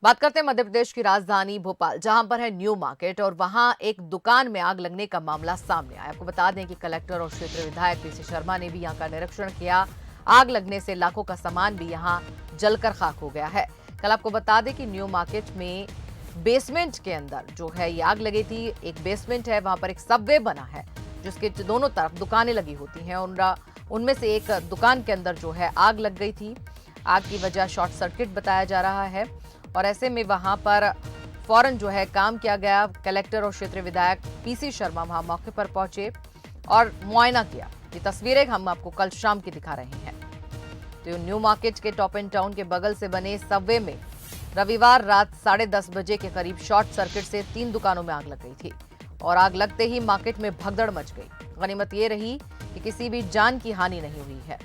बात करते हैं मध्य प्रदेश की राजधानी भोपाल, जहां पर है न्यू मार्केट और वहां एक दुकान में आग लगने का मामला सामने आया। आपको बता दें कि कलेक्टर और क्षेत्रीय विधायक पीसी शर्मा ने भी यहां का निरीक्षण किया। आग लगने से लाखों का सामान भी यहां जलकर खाक हो गया है। कल आपको बता दें कि न्यू मार्केट में बेसमेंट के अंदर जो है ये आग लगी थी। एक बेसमेंट है, वहां पर एक सबवे बना है जिसके दोनों तरफ दुकानें लगी होती हैं। उनमें से एक दुकान के अंदर जो है आग लग गई थी। आग की वजह शॉर्ट सर्किट बताया जा रहा है और ऐसे में वहां पर फौरन जो है काम किया गया। कलेक्टर और क्षेत्रीय विधायक पीसी शर्मा वहां मौके पर पहुंचे और मुआयना किया। ये तस्वीरें हम आपको कल शाम की दिखा रहे हैं। तो न्यू मार्केट के टॉप एंड टाउन के बगल से बने सबवे में रविवार रात 10:30 बजे के करीब शॉर्ट सर्किट से 3 दुकानों में आग लग गई थी और आग लगते ही मार्केट में भगदड़ मच गई। गनीमत ये रही कि किसी भी जान की हानि नहीं हुई है।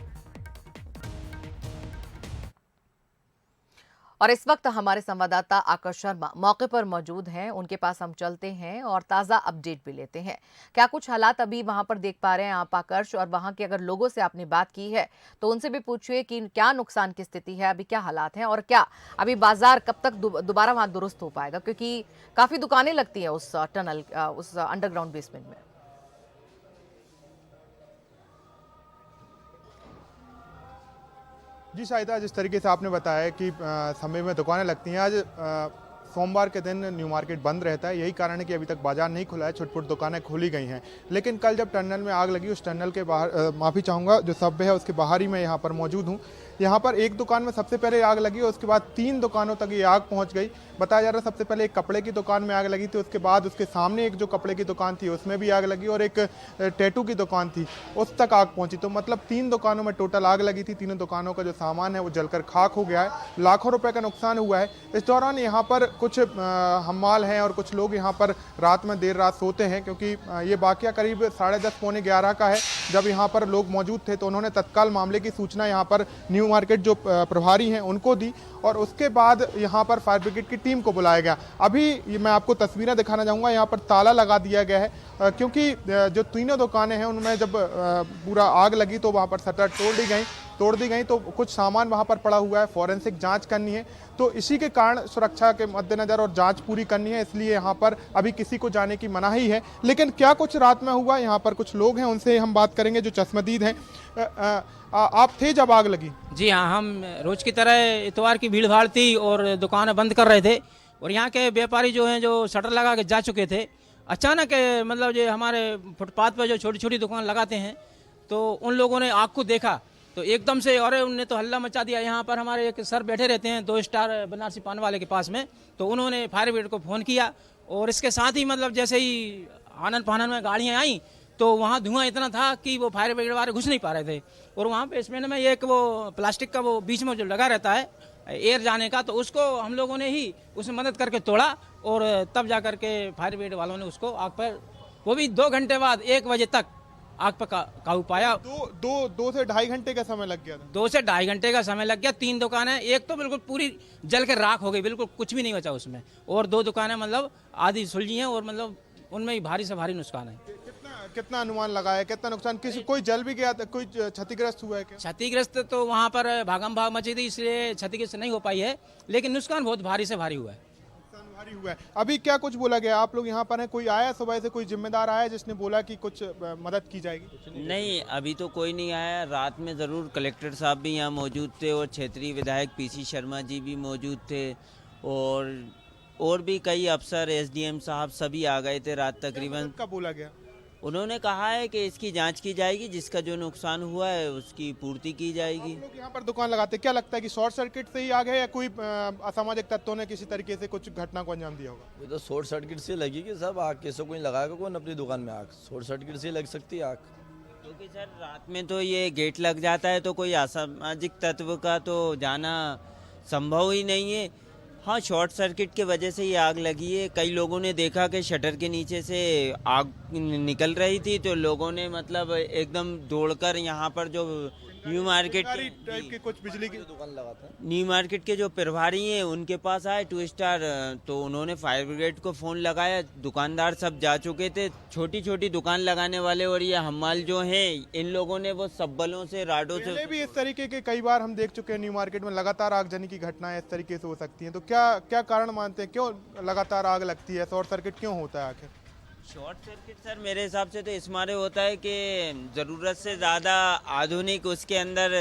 और इस वक्त हमारे संवाददाता आकाश शर्मा मौके पर मौजूद हैं। उनके पास हम चलते हैं और ताज़ा अपडेट भी लेते हैं। क्या कुछ हालात अभी वहां पर देख पा रहे हैं आप आकर्ष? और वहां के अगर लोगों से आपने बात की है तो उनसे भी पूछिए कि क्या नुकसान की स्थिति है, अभी क्या हालात हैं और क्या अभी बाजार कब तक दोबारा वहां दुरुस्त हो पाएगा, क्योंकि काफी दुकानें लगती हैं उस टनल उस अंडरग्राउंड बेसमेंट में। जी शाहिदा, जिस तरीके से आपने बताया कि समय में दुकानें लगती हैं, आज सोमवार के दिन न्यू मार्केट बंद रहता है। यही कारण है कि अभी तक बाजार नहीं खुला है, छुटपुट दुकानें खोली गई हैं। लेकिन कल जब टनल में आग लगी, उस टनल के बाहर माफ़ी चाहूँगा, जो सबवे है उसके बाहर ही मैं यहाँ पर मौजूद हूँ। यहाँ पर एक दुकान में सबसे पहले आग लगी और उसके बाद 3 दुकानों तक ये आग पहुँच गई। बताया जा रहा है सबसे पहले एक कपड़े की दुकान में आग लगी थी, उसके बाद उसके सामने एक जो कपड़े की दुकान थी उसमें भी आग लगी और एक टैटू की दुकान थी उस तक आग पहुंची। तो मतलब 3 दुकानों में टोटल आग लगी थी। तीनों दुकानों का जो सामान है वो जलकर खाक हो गया है। लाखों रुपए का नुकसान हुआ है। इस दौरान यहाँ पर कुछ हमाल हैं और कुछ लोग यहाँ पर रात में देर रात सोते हैं, क्योंकि ये वाकया करीब 10:30 पौने 11 का है। जब यहाँ पर लोग मौजूद थे तो उन्होंने तत्काल मामले की सूचना यहाँ पर न्यू मार्केट जो प्रभारी हैं उनको दी और उसके बाद यहाँ पर फायर ब्रिगेड की टीम को बुलाया गया। अभी मैं आपको तस्वीरें दिखाना चाहूँगा। यहाँ पर ताला लगा दिया गया है, क्योंकि जो तीनों दुकानें हैं उनमें जब पूरा आग लगी तो वहाँ पर शटर तोड़ दी गई तो कुछ सामान वहाँ पर पड़ा हुआ है। फॉरेंसिक जांच करनी है, तो इसी के कारण सुरक्षा के मद्देनजर और जांच पूरी करनी है, इसलिए यहाँ पर अभी किसी को जाने की मनाही है। लेकिन क्या कुछ रात में हुआ, यहाँ पर कुछ लोग हैं, उनसे हम बात करेंगे जो चश्मदीद हैं। आप थे जब आग लगी? जी हाँ, हम रोज की तरह इतवार की भीड़ भाड़ थी और दुकानें बंद कर रहे थे और यहाँ के व्यापारी जो हैं जो शटर लगा के जा चुके थे, अचानक मतलब जो हमारे फुटपाथ पर जो छोटी छोटी दुकान लगाते हैं तो उन लोगों ने आग को देखा तो एकदम से अरे उनने तो हल्ला मचा दिया। यहाँ पर हमारे एक सर बैठे रहते हैं 2 स्टार बनारसी पान वाले के पास में, तो उन्होंने फायर ब्रिगेड को फ़ोन किया और इसके साथ ही मतलब जैसे ही आनन फानन में गाड़ियाँ आई तो वहाँ धुआं इतना था कि वो फायर ब्रिगेड वाले घुस नहीं पा रहे थे। और वहाँ बेसमेंट में एक वो प्लास्टिक का वो बीच में जो लगा रहता है एयर जाने का, तो उसको हम लोगों ने ही उसमें मदद करके तोड़ा और तब जा करके फायर ब्रिगेड वालों ने उसको आग पर, वो भी 2 घंटे बाद 1 बजे तक आग पर काबू पाया। 2 से ढाई घंटे का समय लग गया था। 2 से ढाई घंटे का समय लग गया। 3 दुकानें, एक तो बिल्कुल पूरी जल के राख हो गई, बिल्कुल कुछ भी नहीं बचा उसमें, और 2 दुकानें मतलब आधी सुलझी हैं और मतलब उनमें ही भारी से भारी नुकसान है। कितना अनुमान लगाया, कितना नुकसान, कोई जल भी गया था, कोई क्षतिग्रस्त हुआ है क्या? क्षतिग्रस्त तो वहाँ पर भागम भाग मची थी, इसलिए क्षतिग्रस्त नहीं हो पाई है, लेकिन नुकसान बहुत भारी से भारी हुआ है। भारी हुआ है। अभी क्या कुछ बोला गया? आप लोग यहाँ पर हैं, कोई आया सुबह से, कोई जिम्मेदार आया जिसने बोला कि कुछ मदद की जाएगी? नहीं, अभी तो कोई नहीं आया। रात में ज़रूर कलेक्टर साहब भी यहाँ मौजूद थे और क्षेत्रीय विधायक पीसी शर्मा जी भी मौजूद थे और भी कई अफसर, एसडीएम साहब सभी आ गए थे रात तकरीबन। कब बोला गया? उन्होंने कहा है कि इसकी जांच की जाएगी, जिसका जो नुकसान हुआ है उसकी पूर्ति की जाएगी। आप लोग यहाँ पर दुकान लगाते, क्या लगता है कि शॉर्ट सर्किट से ही आग है या कोई असामाजिक तत्वों ने किसी तरीके से कुछ घटना को अंजाम दिया होगा? ये तो शॉर्ट सर्किट से लगी कि सब आग, कैसे कोई लगाएगा कौन अपनी दुकान में आग? शॉर्ट सर्किट से लग सकती है आग, क्योंकि सर रात में तो ये गेट लग जाता है तो कोई असामाजिक तत्व का तो जाना संभव ही नहीं है। हाँ, शॉर्ट सर्किट के वजह से ही आग लगी है। कई लोगों ने देखा कि शटर के नीचे से आग निकल रही थी तो लोगों ने मतलब एकदम दौड़कर यहाँ पर जो न्यू मार्केट सरकारी टाइप की कुछ बिजली की दुकान लगाते हैं। न्यू मार्केट के जो प्रभारी हैं उनके पास आए 2 स्टार, तो उन्होंने फायर ब्रिगेड को फ़ोन लगाया। दुकानदार सब जा चुके थे, छोटी छोटी दुकान लगाने वाले और ये हमाल जो हैं इन लोगों ने वो सब्बलों से राडों से। पहले भी इस तरीके के कई बार हम देख चुके हैं न्यू मार्केट में लगातार आगजनी की घटनाएं इस तरीके से हो सकती हैं, तो क्या क्या कारण मानते हैं, क्यों लगातार आग लगती है, शॉर्ट सर्किट क्यों होता है आखिर? शॉर्ट सर्किट सर मेरे हिसाब से तो इस मारे होता है कि ज़रूरत से ज़्यादा आधुनिक उसके अंदर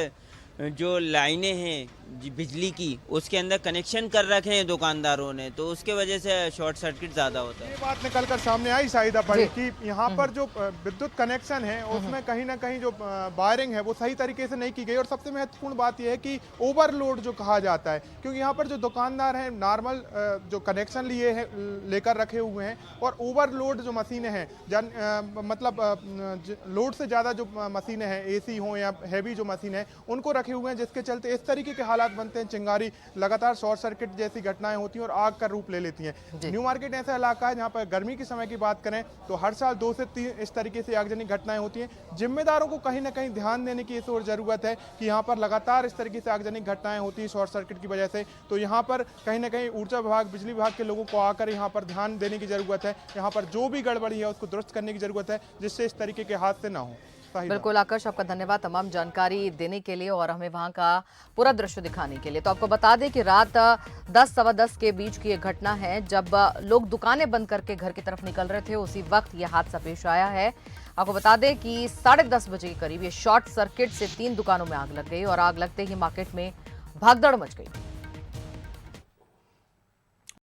जो लाइनें हैं बिजली की उसके अंदर कनेक्शन कर रखे हैं दुकानदारों ने, तो उसके वजह से शॉर्ट सर्किट ज़्यादा होता है। ये बात निकल कर सामने आई शाहिदा पड़ी कि यहाँ पर जो विद्युत कनेक्शन है उसमें कहीं ना कहीं जो वायरिंग है वो सही तरीके से नहीं की गई, और सबसे महत्वपूर्ण बात यह है कि ओवरलोड जो कहा जाता है, क्योंकि यहाँ पर जो दुकानदार हैं नॉर्मल जो कनेक्शन लिए हैं लेकर रखे हुए हैं, और ओवरलोड जो मशीनें हैं मतलब लोड से ज़्यादा जो मशीनें हैं AC हो या हैवी जो मशीन है उनको रखे हुए हैं, जिसके चलते इस तरीके के हालात बनते हैं, चिंगारी लगातार शॉर्ट सर्किट जैसी घटनाएं होती हैं और आग का रूप ले लेती हैं। न्यू मार्केट ऐसा इलाका है जहां पर गर्मी के समय की बात करें तो हर साल 2 से 3 इस तरीके से आगजनी घटनाएं होती हैं। जिम्मेदारों को कहीं ना कहीं ध्यान देने की इस ओर जरूरत है कि यहाँ पर लगातार इस तरीके से आगजनी घटनाएं होती हैं शॉर्ट सर्किट की वजह से, तो यहाँ पर कहीं ना कहीं ऊर्जा विभाग, बिजली विभाग के लोगों को आकर यहाँ पर ध्यान देने की जरूरत है। यहाँ पर जो भी गड़बड़ी है उसको दुरुस्त करने की जरूरत है, जिससे इस तरीके के हादसे ना हो। बिल्कुल आकाश, आपका धन्यवाद तमाम जानकारी देने के लिए और हमें वहां का पूरा दृश्य दिखाने के लिए। तो आपको बता दें कि रात 10 सवा 10 के बीच की ये घटना है, जब लोग दुकानें बंद करके घर की तरफ निकल रहे थे, उसी वक्त ये हादसा पेश आया है। आपको बता दें कि 10:30 बजे के करीब ये शॉर्ट सर्किट से 3 दुकानों में आग लग गई और आग लगते ही मार्केट में भागदड़ मच गई।